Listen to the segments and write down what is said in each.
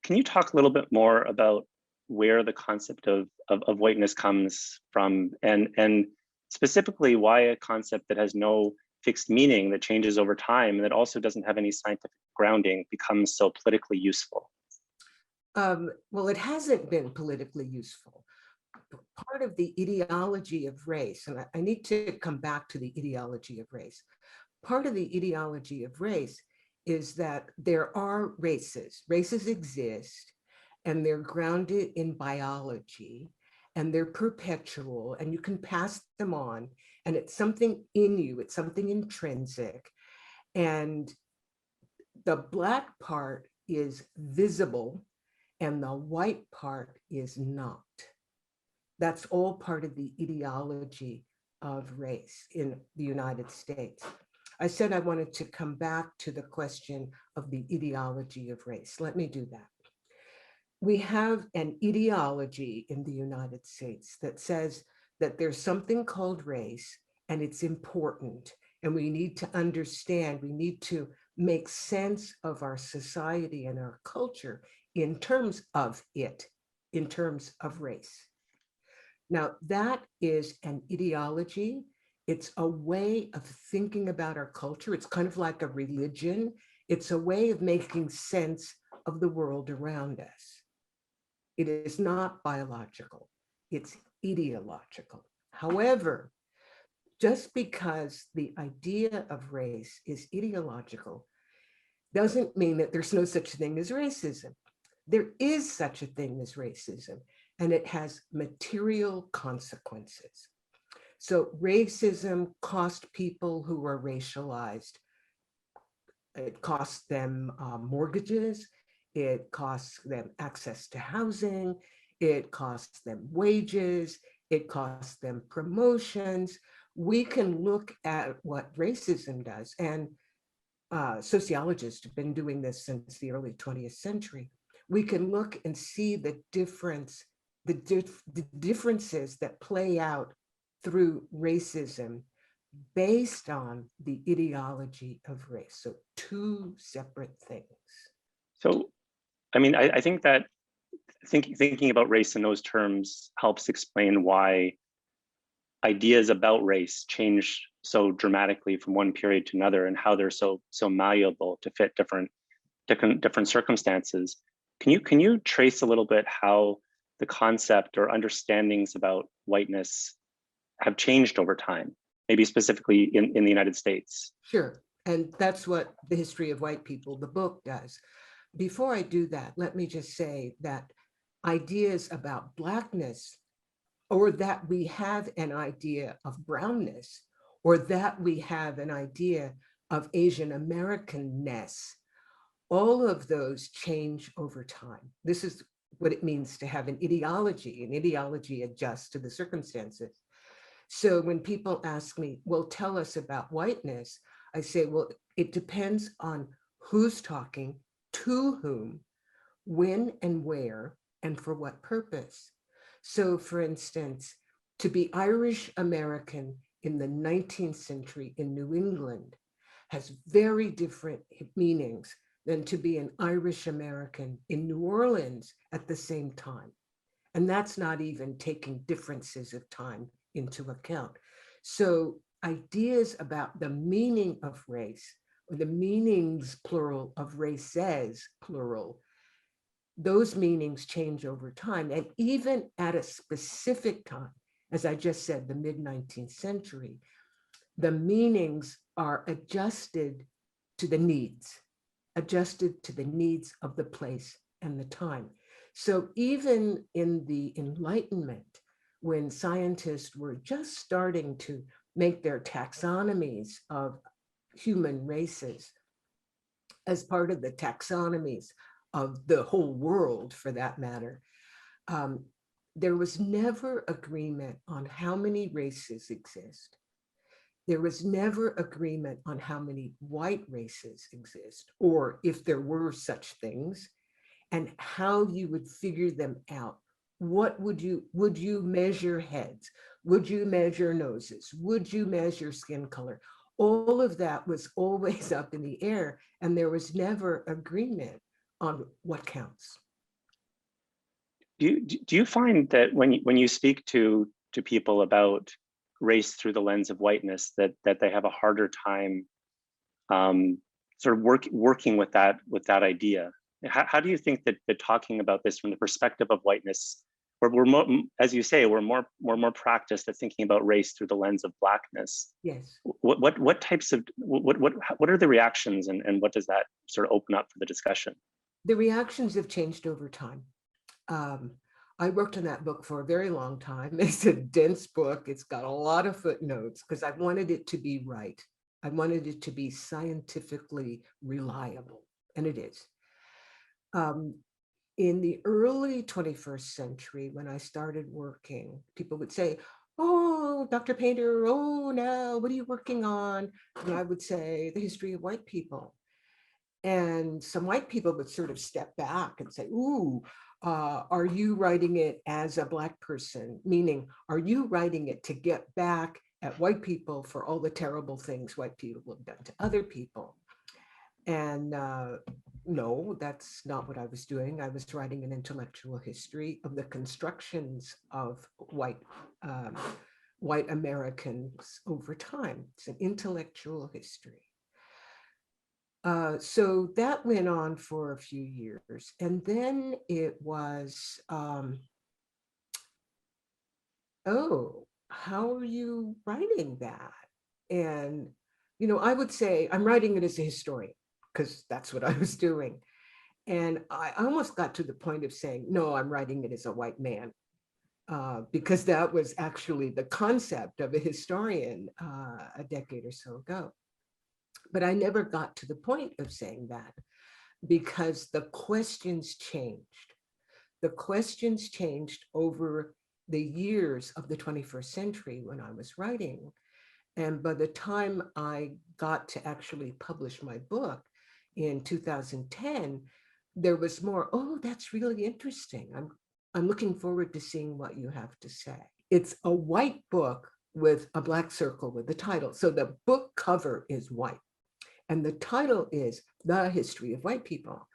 Can you talk a little bit more about where the concept of whiteness comes from, and specifically why a concept that has no fixed meaning, that changes over time, and that also doesn't have any scientific grounding becomes so politically useful? Well, it hasn't been politically useful. Part of the ideology of race, and I need to come back to the ideology of race. Part of the ideology of race is that there are races. Races exist, and they're grounded in biology, and they're perpetual, and you can pass them on, and it's something in you, it's something intrinsic. And the Black part is visible, and the white part is not. That's all part of the ideology of race in the United States. I said I wanted to come back to the question of the ideology of race. Let me do that. We have an ideology in the United States that says that there's something called race and it's important, and we need to understand, we need to make sense of our society and our culture in terms of it, in terms of race. Now, that is an ideology. It's a way of thinking about our culture. It's kind of like a religion. It's a way of making sense of the world around us. It is not biological, it's ideological. However, just because the idea of race is ideological doesn't mean that there's no such thing as racism. There is such a thing as racism, and it has material consequences. So racism cost people who are racialized. It costs them mortgages. It costs them access to housing. It costs them wages. It costs them promotions. We can look at what racism does, and sociologists have been doing this since the early 20th century. We can look and see the difference, the differences that play out through racism based on the ideology of race. So two separate things. So, I mean, I think that thinking about race in those terms helps explain why ideas about race change so dramatically from one period to another, and how they're so malleable to fit different circumstances. Can you trace a little bit how the concept or understandings about whiteness have changed over time, maybe specifically in the United States? Sure. And that's what The History of White People, the book, does. Before I do that, let me just say that ideas about Blackness, or that we have an idea of brownness, or that we have an idea of Asian Americanness, all of those change over time. This is what it means to have an ideology. An ideology adjusts to the circumstances. So when people ask me, well, tell us about whiteness, I say, well, it depends on who's talking, to whom, when and where, and for what purpose. So for instance, to be Irish American in the 19th century in New England has very different meanings than to be an Irish American in New Orleans at the same time. And that's not even taking differences of time into account. So ideas about the meaning of race, or the meanings, plural, of races, plural, those meanings change over time. And even at a specific time, as I just said, the mid-19th century, the meanings are adjusted to the needs, adjusted to the needs of the place and the time. So even in the Enlightenment, when scientists were just starting to make their taxonomies of human races as part of the taxonomies of the whole world, for that matter, there was never agreement on how many races exist. There was never agreement on how many white races exist, or if there were such things, and how you would figure them out. What would you measure heads? Would you measure noses? Would you measure skin color? All of that was always up in the air, and there was never agreement on what counts. do you find that when you speak to people about race through the lens of whiteness, that they have a harder time sort of working with that idea? How do you think that talking about this from the perspective of whiteness, where we're more, as you say, we're more practiced at thinking about race through the lens of blackness? Yes. What types of what are the reactions, and what does that sort of open up for the discussion? The reactions have changed over time. I worked on that book for a very long time. It's a dense book. It's got a lot of footnotes because I wanted it to be right. I wanted it to be scientifically reliable, and it is. In the early 21st century, when I started working, people would say, "Oh, Dr. Painter, oh, no, what are you working on?" And I would say, "The history of white people." And some white people would sort of step back and say, "Ooh, are you writing it as a Black person?" Meaning, are you writing it to get back at white people for all the terrible things white people have done to other people? And no, that's not what I was doing. I was writing an intellectual history of the constructions of white Americans over time. It's an intellectual history. So that went on for a few years. And then it was, oh, how are you writing that? And, I would say I'm writing it as a historian because that's what I was doing. And I almost got to the point of saying, no, I'm writing it as a white man. Because that was actually the concept of a historian a decade or so ago. But I never got to the point of saying that because the questions changed. The questions changed over the years of the 21st century when I was writing. And by the time I got to actually publish my book in 2010, there was more, oh, that's really interesting. I'm looking forward to seeing what you have to say. It's a white book with a Black circle with the title. So the book cover is white. And the title is The History of White People.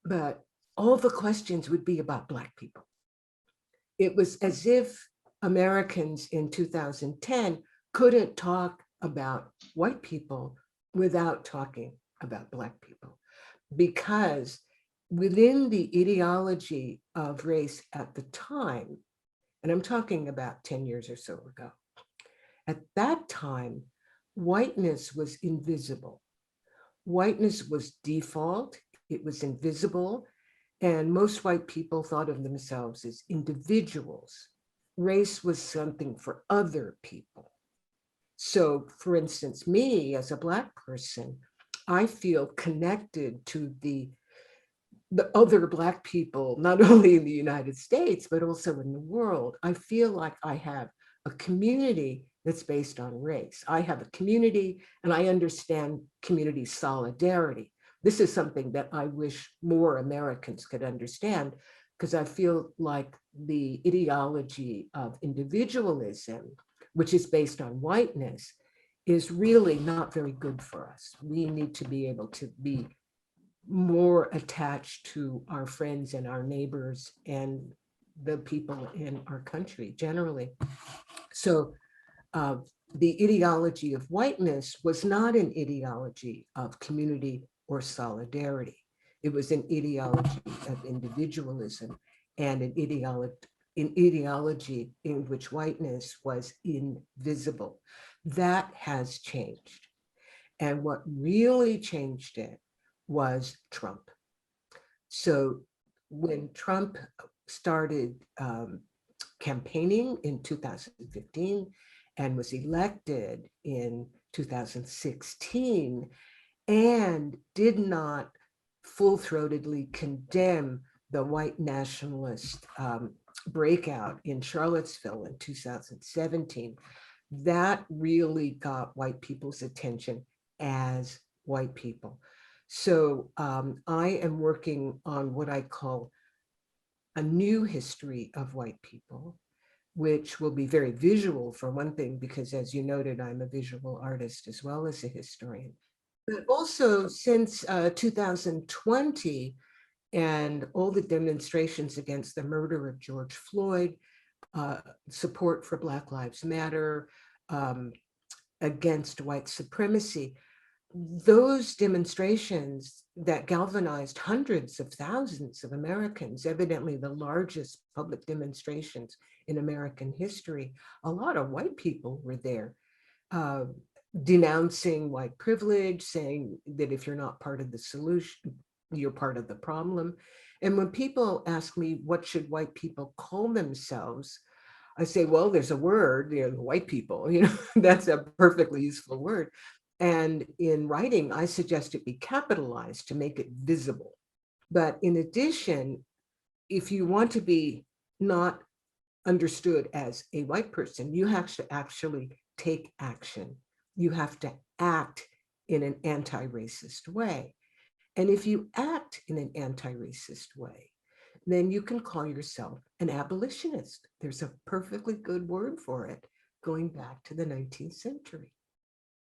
But all the questions would be about Black people. It was as if Americans in 2010 couldn't talk about white people without talking about Black people. Because within the ideology of race at the time, and I'm talking about 10 years or so ago, at that time, whiteness was invisible. Whiteness was default, it was invisible, and most white people thought of themselves as individuals. Race was something for other people. So, for instance, me as a Black person, I feel connected to the other Black people, not only in the United States, but also in the world. I feel like I have a community that's based on race. I have a community and I understand community solidarity. This is something that I wish more Americans could understand because I feel like the ideology of individualism, which is based on whiteness, is really not very good for us. We need to be able to be more attached to our friends and our neighbors and the people in our country generally. So the ideology of whiteness was not an ideology of community or solidarity. It was an ideology of individualism and an ideology in which whiteness was invisible. That has changed. And what really changed it was Trump. So when Trump started campaigning in 2015 and was elected in 2016 and did not full-throatedly condemn the white nationalist breakout in Charlottesville in 2017, that really got white people's attention as white people. So I am working on what I call a new history of white people, which will be very visual for one thing, because as you noted, I'm a visual artist as well as a historian. But also since 2020 and all the demonstrations against the murder of George Floyd, support for Black Lives Matter, against white supremacy, those demonstrations that galvanized hundreds of thousands of Americans, evidently the largest public demonstrations in American history, a lot of white people were there, denouncing white privilege, saying that if you're not part of the solution, you're part of the problem. And when people ask me, what should white people call themselves? I say, well, there's a word, white people, that's a perfectly useful word. And in writing, I suggest it be capitalized to make it visible. But in addition, if you want to be not understood as a white person, you have to actually take action. You have to act in an anti-racist way. And if you act in an anti-racist way, then you can call yourself an abolitionist. There's a perfectly good word for it, going back to the 19th century.